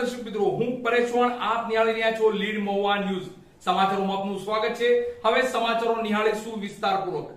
દર્શક મિત્રો, હું પરેશ ચૌહાણ, આપ નિહાળી રહ્યા છો લીડ મહુવા ન્યૂઝ. સમાચારોમાં આપનું સ્વાગત છે. હવે સમાચારો નિહાળીશું વિસ્તારપૂર્વક.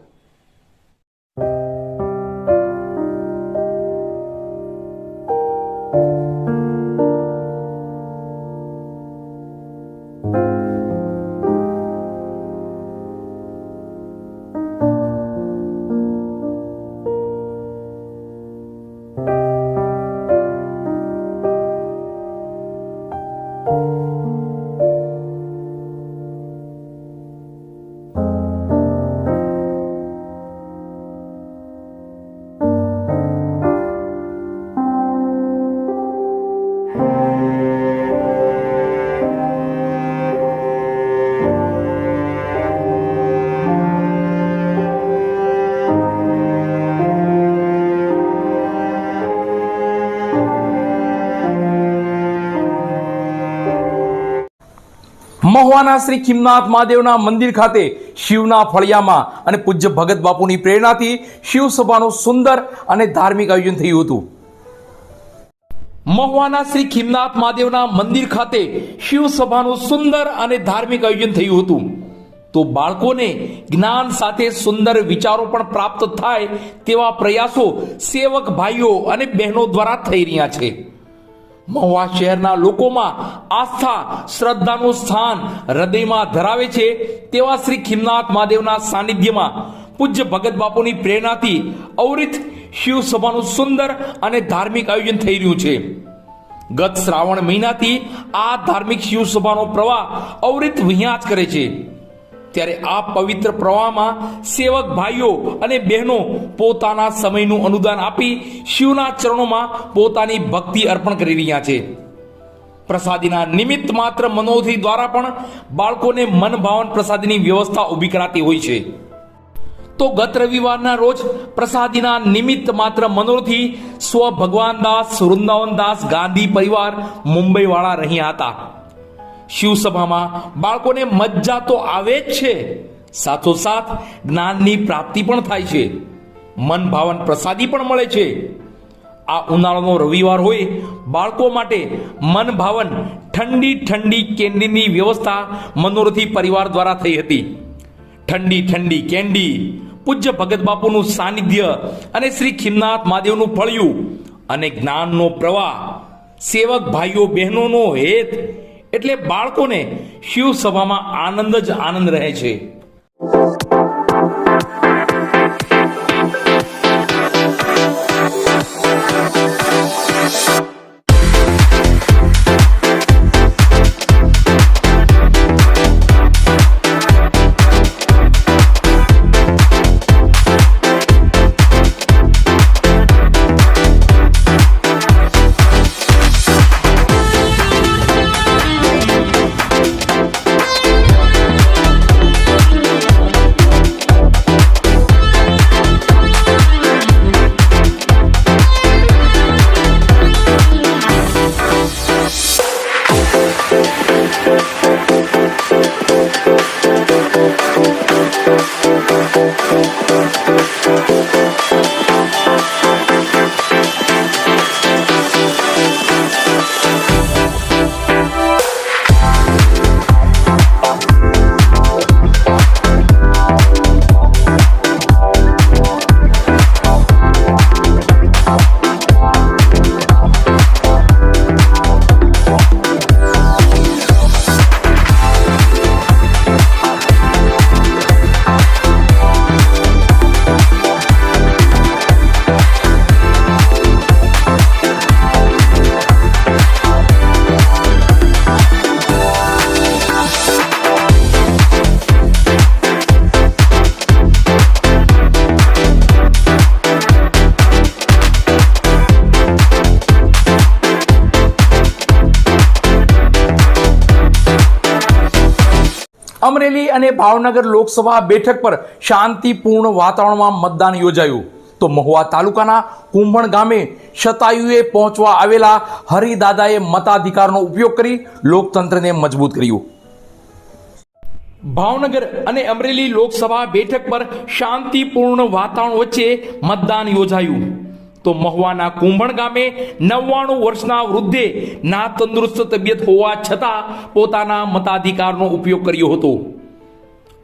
મહુવાના શ્રી ખીમનાથ મહાદેવના મંદિર ખાતે શિવના ફળિયામાં અને પૂજ્ય ભગત બાપુની પ્રેરણાથી શિવ સભાનું સુંદર અને ધાર્મિક આયોજન થયું હતું. મહુવાના શ્રી ખીમનાથ મહાદેવના મંદિર ખાતે શિવ સભાનું સુંદર અને ધાર્મિક આયોજન થયું હતું. તો બાળકોને જ્ઞાન સાથે સુંદર વિચારો પણ પ્રાપ્ત થાય તેવા પ્રયાસો સેવક ભાઈઓ અને બહેનો દ્વારા થઈ રહ્યા છે. મહુવા શહેરના લોકોમાં આસ્થા શ્રદ્ધાનું સ્થાન હૃદયમાં ધરાવે છે તેવા શ્રી ખીમનાથ મહાદેવના સાનિધ્યમાં પૂજ્ય ભગત બાપુની પ્રેરણાથી અવરિત શિવ સભાનું સુંદર અને ધાર્મિક આયોજન થઈ રહ્યું છે. ગત શ્રાવણ મહિનાથી આ ધાર્મિક શિવ સભાનો પ્રવાહ અવરિત વહ્યા જ કરે છે. ત્યારે આ પવિત્ર પ્રવાહમાં સેવક ભાઈઓ અને બહેનો પોતાના સમયનું અનુદાન આપી શિવના ચરણોમાં પોતાની ભક્તિ અર્પણ કરી રહ્યા છે. પ્રસાદીના નિમિત્ત માત્ર મનોરથી દ્વારા પણ બાળકોને મનભાવન પ્રસાદીની વ્યવસ્થા ઊભી કરાતી હોય છે. તો ગત રવિવારના રોજ પ્રસાદીના નિમિત્ત માત્ર મનોરથી સ્વ ભગવાનદાસ વૃંદાવનદાસ ગાંધી પરિવાર મુંબઈ વાળા રહ્યા હતા. શિવસભામાં બાળકોને મજા તો આવે જ છે, સાથોસાથ જ્ઞાનની પ્રાપ્તિ પણ થાય છે, મન ભાવન પ્રસાદી પણ મળે છે. આ ઉનાળાનો રવિવાર હોય, બાળકો માટે મન ભાવન ઠંડી ઠંડી કેન્ડીની વ્યવસ્થા મનોરથી પરિવાર દ્વારા થઈ હતી. ઠંડી ઠંડી કેન્ડી, પૂજ્ય ભગત બાપુનું સાનિધ્ય અને શ્રી ખીમનાથ મહાદેવનું ફળિયું અને જ્ઞાનનો પ્રવાહ, સેવક ભાઈઓ બહેનોનો હેત એટલે બાળકોને શિવ સભામાં આનંદ જ આનંદ રહે છે. અમરેલી અને ભાવનગર લોકસભા બેઠક પર શાંતિપૂર્ણ વાતાવરણમાં મતદાન યોજાયું. તો મહુવા તાલુકાના કુંભણ ગામે શતાયુએ પહોંચવા આવેલા હરિદાદાએ મતાધિકારનો ઉપયોગ કરી લોકતંત્રને મજબૂત કર્યું. ભાવનગર અને અમરેલી લોકસભા બેઠક પર શાંતિપૂર્ણ વાતાવરણ વચ્ચે મતદાન યોજાયું. તો મહુવાના કુંભણ ગામે 99 વર્ષના વૃદ્ધે ના તંદુરસ્ત તબિયત હોવા છતાં પોતાના મતાધિકારનો ઉપયોગ કર્યો હતો.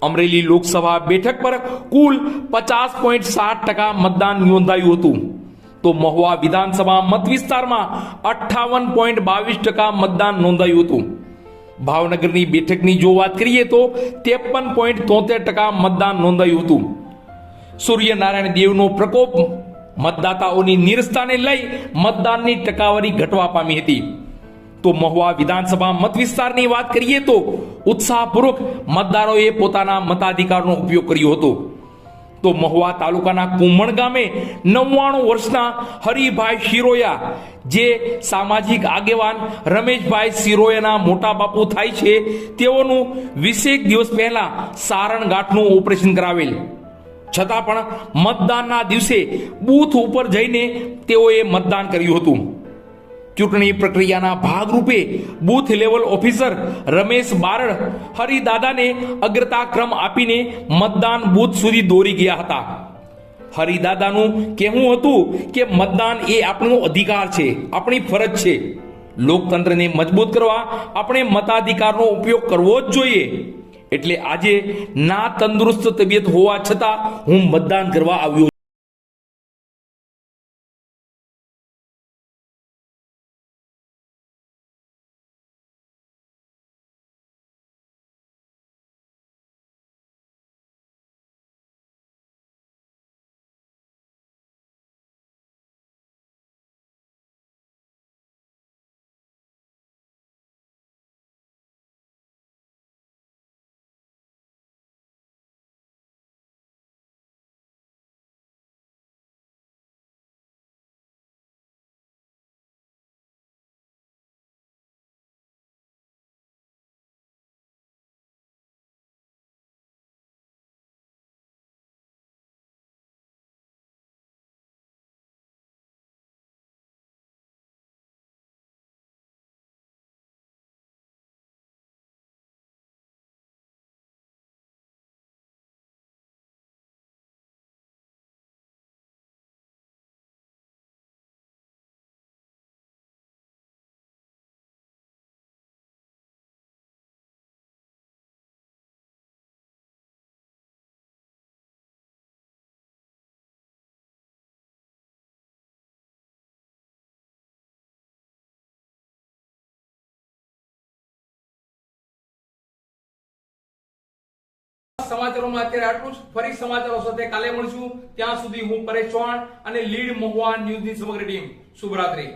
અમરેલી લોકસભા બેઠક પર કુલ 50.7% મતદાન નોંધાયું હતું. તો મહુવા વિધાનસભા મત વિસ્તારમાં 58.22% મતદાન નોંધાયું હતું. ભાવનગરની બેઠકની જો વાત કરીએ તો 53.73% મતદાન નોંધાયું હતું. સૂર્યનારાયણ દેવનો પ્રકોપ મતદાતાઓની નીરસતાને લઈ મતદાનની ટકાવારી ઘટવા પામી હતી. તો મહુવા વિધાનસભા મત વિસ્તારની વાત કરીએ તો ઉત્સાહપૂર્વક મતદારોએ પોતાના મતાધિકારનો ઉપયોગ કર્યો હતો. તો મહુવા તાલુકાના કુંભણ ગામે 99 વર્ષના હરિભાઈ શિરોયા, જે સામાજિક આગેવાન રમેશભાઈ શિરોયાના મોટા બાપુ થાય છે, તેઓનું 20 દિવસ પહેલા સારણ ગાંઠનું ઓપરેશન કરાવેલ. છતાં પણ મતદાનના દિવસે બૂથ ઉપર જઈને તેઓએ મતદાન કર્યું હતું. ચૂંટણી પ્રક્રિયાના ભાગરૂપે booth level officer Ramesh Barad હરિદાદાને અગ્રતા ક્રમ આપીને મતદાન બૂથ સુધી દોરી ગયા હતા. હરિદાદાનું કહેવું હતું કે મતદાન એ આપણો અધિકાર છે, આપણી ફરજ છે. લોકતંત્રને મજબૂત કરવા આપણે મતાધિકારનો ઉપયોગ કરવો જ જોઈએ. એટલે આજે ના તંદુરસ્ત તબિયત હોવા છતાં હું મતદાન કરવા આવ્યો. સમાચારોમાં અત્યારે આટલું જ. ફરી સમાચારો સાથે કાલે મળશું. ત્યાં સુધી હું પરેશ ચૌહાણ અને લીડ મહુવા ન્યૂઝની સમગ્ર ટીમ શુભરાત્રી.